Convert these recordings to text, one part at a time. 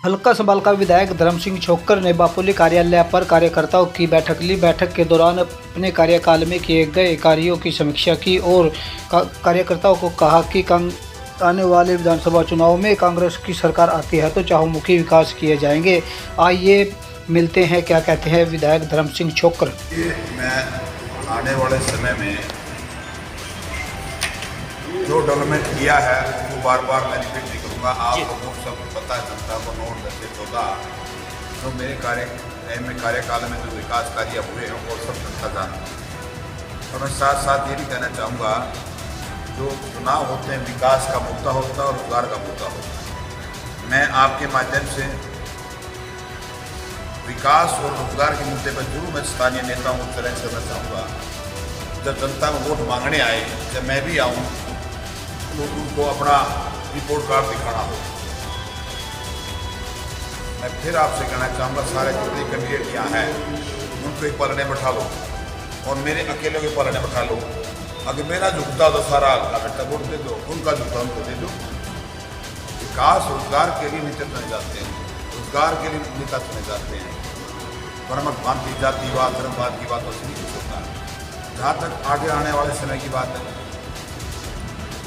हल्का संभाल का विधायक धर्म सिंह छोक्कर ने बापोली कार्यालय पर कार्यकर्ताओं की बैठक ली। बैठक के दौरान अपने कार्यकाल में किए गए कार्यों की समीक्षा की और कार्यकर्ताओं को कहा कि आने वाले विधानसभा चुनाव में कांग्रेस की सरकार आती है तो चहुमुखी विकास किए जाएंगे। आइए मिलते हैं क्या कहते हैं विधायक धर्म सिंह छोक्कर। मैं आने वाले समय में जो डेवलपमेंट किया है वो बार बार मैं रिपीट नहीं करूँगा। आप लोगों को सब पता है, जनता को 9/10/14 जो मेरे कार्यकाल में जो विकास कार्य हुए हैं वो सब जनता जानती है। और मैं साथ साथ ये भी कहना चाहूँगा, जो चुनाव होते हैं विकास का मुद्दा होता है और रोजगार का मुद्दा होता है। मैं आपके माध्यम से विकास और रोजगार के मुद्दे पर जरूर मैं स्थानीय नेताओं को चैलेंज करना चाहूँगा। जब जनता में वोट मांगने आए, जब मैं भी आऊँ तो उनको अपना रिपोर्ट कार्ड दिखाना हो। मैं फिर आपसे कहना चाहूँगा, सारे जितने कैंडिडेट यहाँ हैं उनको एक पलड़े बैठा लो और मेरे अकेले के पलड़े बैठा लो। अगर मेरा झुकता तो सारा बेटा वोट दे दो, उनका झुकता उनको दे दो। विकास रोजगार के लिए नेता चुने जाते हैं, रोजगार के लिए नेता चुने जाते हैं। परमत जातिवाद धर्मवाद की बात नहीं कुछ होता है। जहाँ तक आगे आने वाले समय की बात है,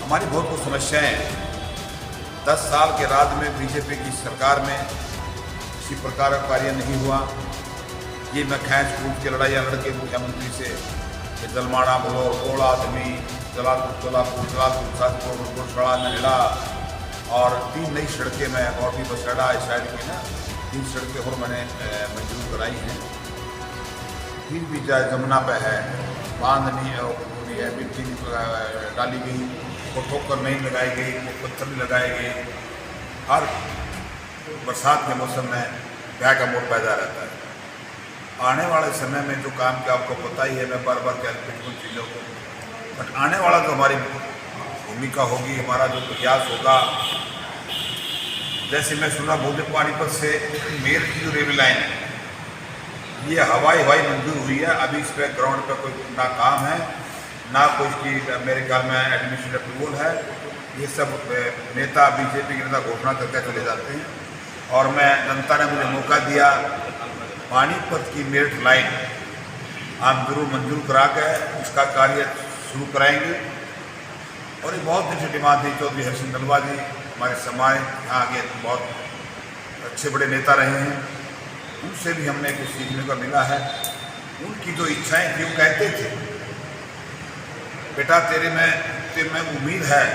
हमारी बहुत कुछ समस्याएं हैं। 10 साल के राज में बीजेपी की सरकार में किसी प्रकार का कार्य नहीं हुआ। ये मैं खैच कूद के लड़ाइयाँ लड़के मुख्यमंत्री से कि जलमाड़ा बोलो, कोड़ा आदमी, जलालपुर सातपुर सड़ा नहड़ा और 3 नई सड़कें मैं और भी बसड़ा इस साइड की ना 3 सड़कें और मैंने मंजूर कराई हैं। फिर भी चाहे जमुना पे है, बांध नहीं है, मिट्टी डाली गई, वो ठोकर नहीं लगाई गई, वो पत्थर नहीं लगाए गए। हर बरसात के मौसम में ब्याह का मोड़ पैदा रहता है। आने वाले समय में जो काम किया आपको पता ही है, मैं बार बार कह रही हूँ चीज़ों को, बट आने वाला जो हमारी भूमिका होगी, हमारा जो प्रयास होगा, जैसे मैं सुना बोलते पानीपत से मेर की जो रेलवे लाइन है ये हवाई मंजूर हुई है। अभी इस पर ग्राउंड पर कोई ना काम है ना कोई इसकी मेरे ख्याल में एडमिनिस्ट्रेटिव अप्रूवल है। ये सब नेता बीजेपी के नेता घोषणा करके चले जाते हैं। और मैं जनता ने मुझे मौका दिया, पानीपत की मेरठ लाइन हम जरूर मंजूर करा के इसका कार्य शुरू कराएंगे। और ये बहुत दिन से डिमांड थी। चौधरी हरसिंह नलवा जी हमारे समाज यहाँ आगे बहुत अच्छे बड़े नेता रहे हैं, उनसे भी हमने कुछ सीखने को मिला है। उनकी जो इच्छाएं थी, वो कहते थे बेटा तेरे में उम्मीद है,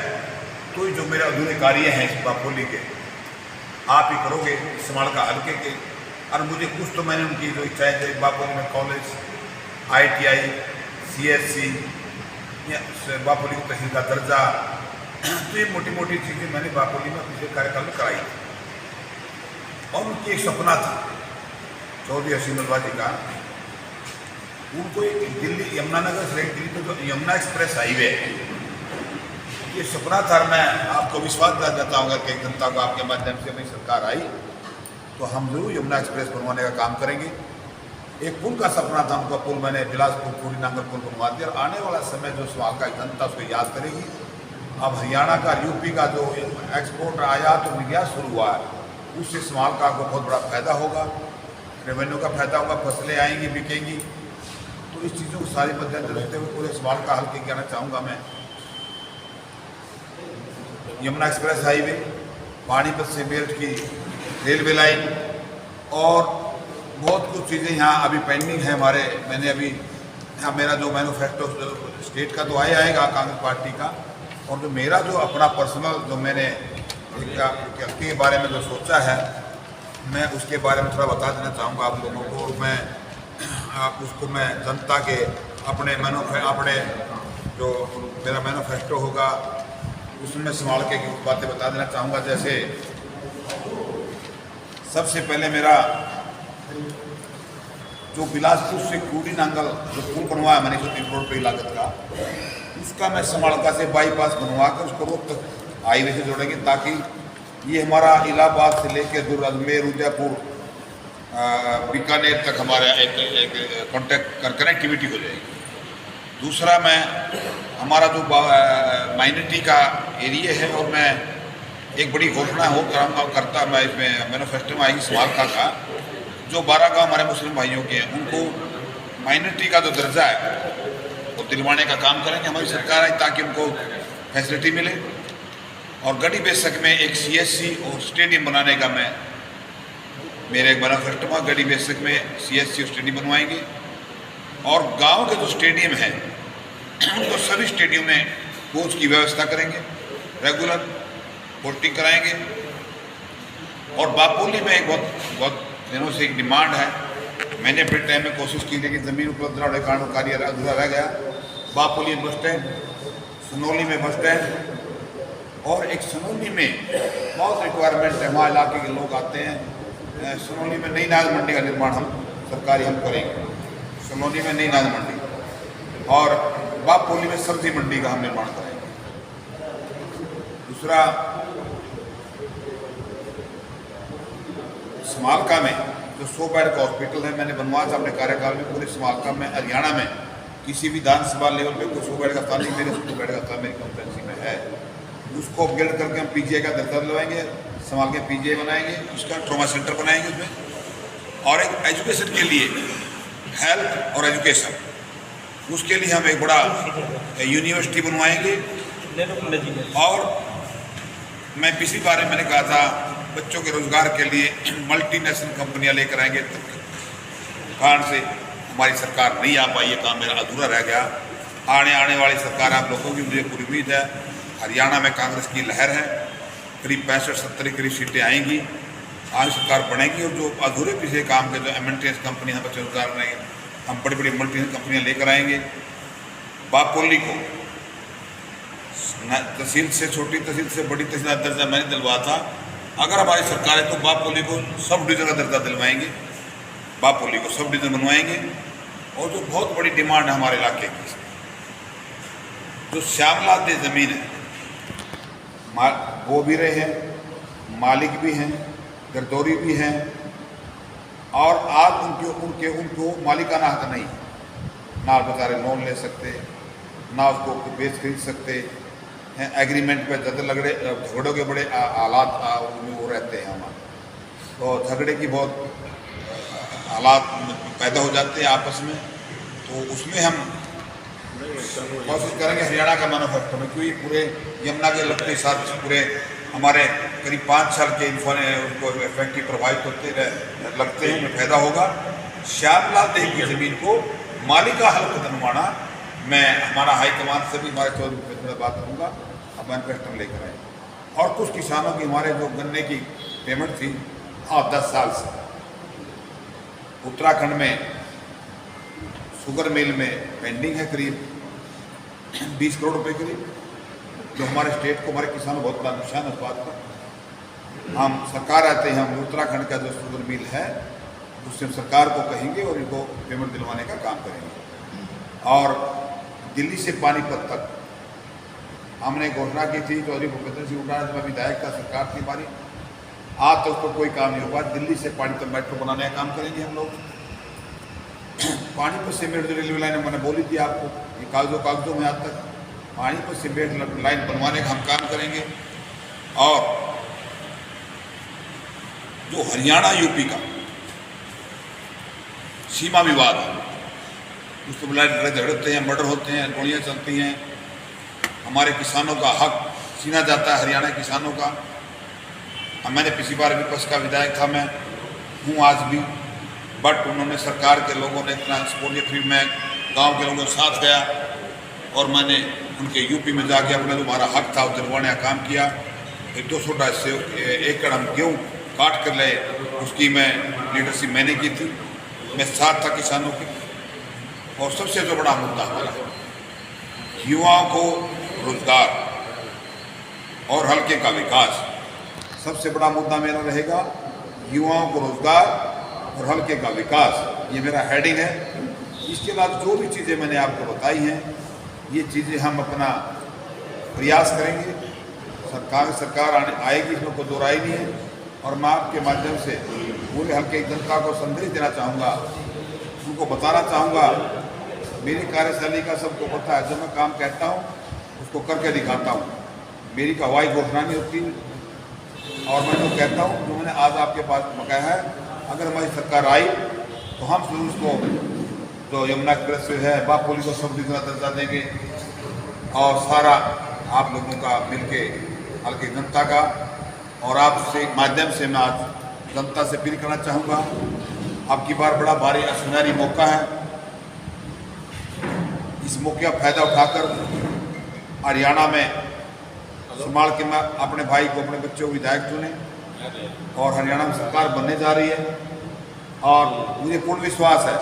तो जो मेरे अधूरे कार्य हैं इस बापोली के आप ही करोगे, इस्तेमाल का हल्के के। और मुझे कुछ तो मैंने उनकी जो इच्छाएं थी, बापोली में कॉलेज, ITI, CSC, बापोली की तहसील का दर्जा, तो ये मोटी मोटी चीज़ें मैंने बापोली में पिछले कार्यकाल में कराई थी। और उनकी एक सपना था चौधरी हरसिंह नलवा जी का, उनको एक दिल्ली यमुनानगर से दिल्ली तो जो यमुना एक्सप्रेस हाईवे है, ये सपना था। मैं आपको विश्वास दिलाना चाहूँगा कि जनता को आपके माध्यम से हमारी सरकार आई तो हम जरूर यमुना एक्सप्रेस बनवाने का काम करेंगे। एक पुल का सपना था उनका, पुल मैंने बिलासपुर पूरी नांगल पुल बनवा दिया। और आने वाला समय जो सवाल का जनता उसको याद करेगी। अब हरियाणा का यूपी का जो एक्सपोर्ट आयात और निर्यात शुरू हुआ है, उससे सवाल का आपको बहुत बड़ा फायदा होगा, रेवेन्यू का फायदा होगा, फसलें आएंगी बिकेंगी। तो इस चीज़ों को सारी मद्देनजर रखते हुए पूरे सवाल का हल कहना चाहूँगा मैं। यमुना एक्सप्रेस हाईवे, पानीपत से मेरठ की रेलवे लाइन और बहुत कुछ चीज़ें यहाँ अभी पेंडिंग है हमारे। मैंने अभी यहाँ मेरा जो मैनिफेस्टो स्टेट का तो आएगा कांग्रेस पार्टी का, और जो मेरा जो अपना पर्सनल जो मैंने व्यक्ति के बारे में जो सोचा है, मैं उसके बारे में थोड़ा बता देना चाहूँगा आप लोगों को। और मैं उसको मैं जनता के अपने जो मेरा मैनिफेस्टो होगा उसमें संभाल के कुछ बातें बता देना चाहूँगा। जैसे सबसे पहले मेरा जो बिलासपुर से कूड़ी नांगल जो पुल बनवाया मैंने 130 करोड़ रुपये लागत का, उसका मैं समालका से बाईपास बनवा कर उसको रोड तक हाईवे से जोड़ेंगे, ताकि ये हमारा इलाहाबाद से लेकर दूर अजमेर, उदयपुर, बीकानेर तक हमारा एक कनेक्टिविटी हो जाएगी। दूसरा, मैं हमारा जो माइनॉरिटी का एरिया है और मैं एक बड़ी घोषणा हो करता मैं इसमें मैनिफेस्टो में आएगी समालका का, जो 12 गाँव हमारे मुस्लिम भाइयों के हैं उनको माइनॉरिटी का जो दर्जा है वो दिलवाने का काम करेंगे हमारी सरकार है, ताकि उनको फैसिलिटी मिले। और गढ़ी बेसक में एक CSC और स्टेडियम बनाने का मेरे एक मैनिफेस्टो में, गढ़ी बेसक में CSC और स्टेडियम बनवाएंगे। और गांव के जो स्टेडियम हैं उनको सभी स्टेडियम में कोच की व्यवस्था करेंगे, रेगुलर कोचिंग कराएंगे। और बापोली में एक बहुत दिनों से एक डिमांड है, मैंने अपने टाइम में कोशिश की, लेकिन ज़मीन उपलब्ध न होने के कारण कार्य अधूरा रह गया। बापोली बस स्टैंड, सनौली में बस स्टैंड, और एक सनौली में बहुत रिक्वायरमेंट है, वहाँ इलाके के लोग आते हैं। सनौली में नई अनाज मंडी का निर्माण हम करेंगे, सनौली में नई अनाज मंडी, और बापोली में सब्जी मंडी का हम निर्माण करेंगे। दूसरा, समालका में जो 100 बेड का हॉस्पिटल है, मैंने बनवाया था अपने कार्यकाल में। पूरे समालका में, हरियाणा में किसी भी विधानसभा लेवल पे कोई 100 बेड का स्थान नहीं, मेरे 100 बेड का स्थान मेरी कॉम्पिटेंसी में है। उसको अपग्रेड करके हम PGI का दर्जा दिलवाएंगे, समाल के PGI बनाएंगे, उसका ट्रॉमा सेंटर बनाएंगे उसमें। और एक एजुकेशन के लिए, हेल्थ और एजुकेशन, उसके लिए हम एक बड़ा यूनिवर्सिटी बनवाएंगे। और मैं पिछली बार मैंने कहा था बच्चों के रोजगार के लिए मल्टीनेशनल कंपनियां लेकर आएंगे, कारण से हमारी सरकार नहीं आ पाई, ये काम मेरा अधूरा रह गया। आने वाली सरकार आप लोगों की मुझे पूरी उम्मीद है। हरियाणा में कांग्रेस की लहर है, करीब 65-70 करीब सीटें आएंगी, आज सरकार बनेगी। और जो अधूरे पिछले काम के जो एमएनटीएस कंपनी हम बच्चे रोजगार बनाएंगे, हम बड़ी बड़ी मल्टीनेशनल कंपनियां लेकर आएंगे। बापोली को तहसील से, छोटी तहसील से बड़ी तहसील का दर्जा मैंने दिलवा था। अगर हमारी सरकार है तो बापोली को सब डिवीजन का दर्जा दिलवाएंगे, बापोली को सब डिवीजन बनवाएंगे। और जो बहुत बड़ी डिमांड है हमारे इलाके की, जो श्यामलाल दे ज़मीन है, वो भी रहे हैं, मालिक भी हैं, गर्दौरी भी हैं, और आज उनको मालिकाना हक नहीं, ना बेचारे लोन ले सकते, ना उसको बेच खरीद सकते हैं। एग्रीमेंट पे झगड़ों के बड़े हालात वो रहते हैं हमारे, तो झगड़े की बहुत हालात पैदा हो जाते हैं आपस में। तो उसमें हम कोशिश करेंगे हरियाणा का मैनिफेस्टो में, क्योंकि पूरे यमुना के लगते साथ पूरे हमारे करीब 5 साल के उनको फैक्ट्री प्रभावित लगते हैं, उनमें फायदा होगा। श्यामलाल देव की ज़मीन को मालिका हल्क बनवाना, मैं हमारा हाईकमान से भी, हमारे चौधरी में बात करूँगा, अब मैनिफेस्टो लेकर आए। और कुछ किसानों की, हमारे जो गन्ने की पेमेंट थी 10 साल से, उत्तराखंड में शुगर मिल में पेंडिंग है करीब 20 करोड़ रुपए करीब, जो हमारे स्टेट को, हमारे किसानों बहुत बड़ा नुकसान है उस बात का। हम सरकार आते हैं, हम उत्तराखंड का जो शुगर मिल है उससे हम सरकार को कहेंगे और इनको पेमेंट दिलवाने का काम करेंगे। और दिल्ली से पानीपत तक हमने घोषणा की थी, चौधरी भूपेंद्र सिंह हुड्डा जब विधायक का सरकार थी हमारी, आज तक तो कोई काम नहीं हुआ। दिल्ली से पानीपत मेट्रो बनाने का काम करेंगे हम लोग। पानीपत से मेट्रो रेलवे लाइन मैंने बोली थी आपको, ये कागजों में आज तक पानीपत से मेट्रो लाइन बनवाने का हम काम करेंगे। और जो हरियाणा यूपी का सीमा विवाद है, उसको बुलाए झगड़ते हैं, मर्डर होते हैं, गोलियां चलती हैं, हमारे किसानों का हक छीना जाता है, हरियाणा किसानों का। मैंने पिछली बार विपक्ष का विधायक था, मैं हूँ आज भी, बट उन्होंने, सरकार के लोगों ने इतना सपोर्ट किया। फिर मैं गांव के लोगों के साथ गया और मैंने उनके यूपी में जाके अपना जो हमारा हक था वो दिलवाने का काम किया। 200 एकड़ हम गेहूँ काट कर लाए, उसकी मैं लीडरशिप मैंने की थी, मैं साथ था किसानों की। और सबसे जो बड़ा मुद्दा हमारा युवाओं को रोजगार और हल्के का विकास, सबसे बड़ा मुद्दा मेरा रहेगा युवाओं को रोजगार और हल्के का विकास, ये मेरा हेडिंग है। इसके बाद जो भी चीज़ें मैंने आपको बताई हैं, ये चीज़ें हम अपना प्रयास करेंगे। सरकार आएगी, इसमें कोई दो राय नहीं है। और मैं आपके माध्यम से पूरे हल्के की जनता को संदेश देना चाहूँगा, उनको बताना चाहूँगा, मेरी कार्यशैली का सबको पता है, जब मैं काम कहता हूँ उसको करके दिखाता हूँ। मेरी हवाई घोषणा नहीं होती, और मैं तो कहता हूँ जो मैंने आज आपके पास बताया है, अगर हमारी सरकार आई तो हम जरूर उसको जो यमुना एक्सप्रेस है बापोली को सब का दर्जा देंगे और सारा आप लोगों का मिलके हल्के जनता का और आपसे माध्यम से मैं आज जनता से अपील करना चाहूँगा, अब की बार बड़ा भारी सुनहरी मौका है। इस मौके का फायदा उठाकर हरियाणा में संभाल के मैं अपने भाई को, अपने बच्चों को विधायक चुने और हरियाणा में सरकार बनने जा रही है। और मुझे पूर्ण विश्वास है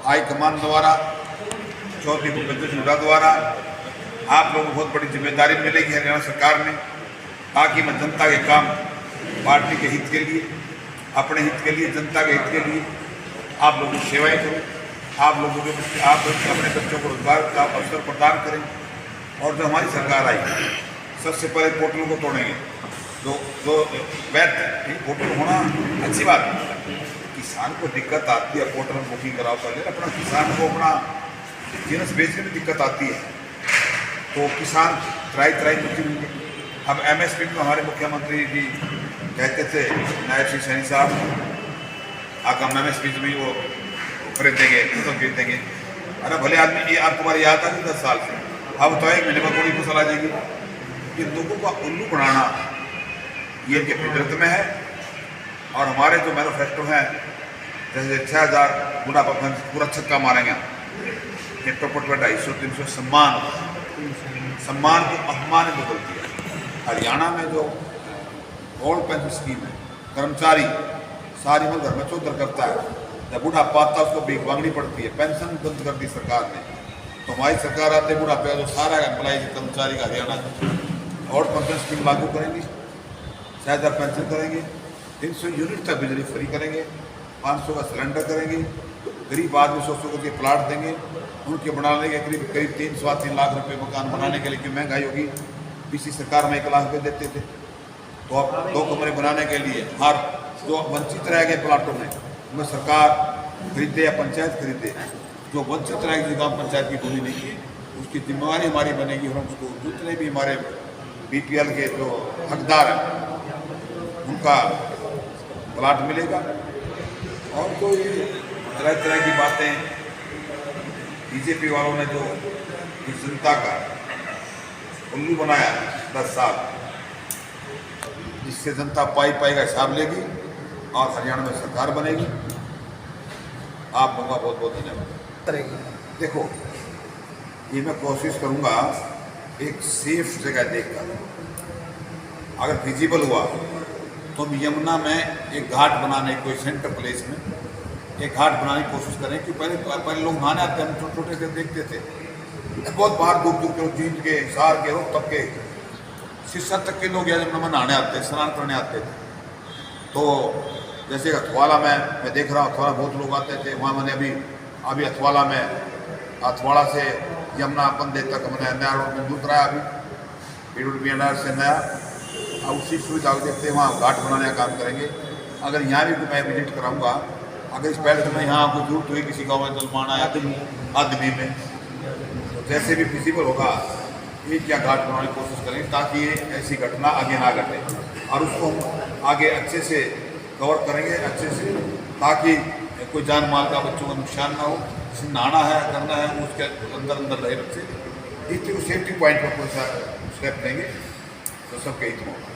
हाईकमान द्वारा, चौधरी भूपेंद्र सिंह हुड्डा द्वारा आप लोगों को बहुत बड़ी जिम्मेदारी मिलेगी हरियाणा सरकार में, ताकि मैं जनता के काम, पार्टी के हित के लिए, अपने हित के लिए, जनता के हित के लिए आप लोगों की सेवाएं करें, आप लोगों के आप अपने बच्चों को रोजगार का अवसर प्रदान करें। और जो हमारी सरकार आई सबसे पहले पोर्टल को तोड़ेंगे, जो वैध पोर्टल होना अच्छी बात है। किसान को दिक्कत आती है, पोर्टल में बुकिंग कराओ पहले, अपना किसान को अपना जिनस बेचने में दिक्कत आती है तो किसान त्राई मुक्ति होंगे। अब MSP में हमारे मुख्यमंत्री जी कहते थे, नायब सिंह सैनी साहब आकर MSP में वो खरीदेंगे, फसल खरीदेंगे। अरे भले आदमी, ये आप तुम्हारी याद आ गई 10 साल से, अब तो 1 महीने में थोड़ी फसल आ जाएगी। ये लोगों का उल्लू बनाना ये इनके फितरत में है। और हमारे जो मैनिफेस्टो हैं, जैसे 6000 गुना पर पूरा छक्का मारेंगे, ये टोपट पर 250-300 सम्मान को अपमान में बदल दिया। हरियाणा में जो ओल्ड पेंशन स्कीम है, कर्मचारी सारी उम्र घर में चौधर करता है, जब बुढ़ापा आता है उसको भीख मांगनी पड़ती है, पेंशन बंद कर दी सरकार ने। तो हमारी सरकार आते बुढ़ापे का जो सारा एम्प्लॉय कर्मचारी का हरियाणा ओल्ड पेंशन स्कीम लागू करेंगे, 6000 पेंशन करेंगे, 300 यूनिट तक बिजली फ्री करेंगे, 500 का सिलेंडर करेंगे, गरीब आदमी 100 के प्लाट देंगे, उनके बनाने के करीब 3-3 लाख रुपए मकान बनाने के लिए, क्योंकि महंगाई होगी। पिछली सरकार में 1 लाख रुपये देते थे, तो अब 2 कमरे बनाने के लिए हर जो वंचित रह गए प्लाटों में सरकार खरीदे या पंचायत खरीदे, जो वंचित रह गई गाँव पंचायत की भूमि नहीं है, उसकी जिम्मेवारी हमारी बनेगी और उसको जितने भी हमारे BPL के जो हकदार हैं उनका प्लाट मिलेगा। और कोई तरह की बातें BJP वालों ने जो इस जनता का उल्लू बनाया 10 साल, जिससे जनता पाई का हिसाब लेगी और हरियाणा में सरकार बनेगी। आप लोगों का बहुत बहुत धन्यवाद। देखो, ये मैं कोशिश करूँगा एक सेफ जगह देखकर, अगर फिजिबल हुआ तो हम यमुना में एक घाट बनाने, कोई सेंटर प्लेस में एक घाट बनाने की कोशिश करें। कि पहले लोग नहाने आते हैं, हम छोटे से देखते थे, बहुत बाहर दूर के लोग, जींद के, हिसार के, रोहतक के, सिरसा तक के लोग यमुना में नहाने आते, स्नान करने आते थे। तो जैसे अथवाला में मैं देख रहा हूँ, अथवाला बहुत लोग आते थे, वहाँ मैंने अभी अथवाला में, अथवाड़ा से यमुना बंदे तक मैंने नया रोड में दूसरा अभी PWBNR से नया, अब उसी सुविधा को देखते हैं, वहाँ घाट बनाने का काम करेंगे। अगर यहाँ भी मैं विजिट कराऊँगा, अगर इस पहले में यहाँ कोई जरूरत हुई किसी गाँव में जलमाना या आदमी में, जैसे भी फिजिबल होगा ये क्या घाट बनाने की कोशिश करेंगे, ताकि ये ऐसी घटना आगे ना घटे और उसको हम आगे अच्छे से कवर करेंगे, अच्छे से, ताकि कोई जान माल का, बच्चों का नुकसान ना हो। जिसे नहाना है, करना है, उसके अंदर रहे बच्चे, इस सेफ्टी पॉइंट पर कोई सा स्टेप लेंगे तो सबके हित में होगा।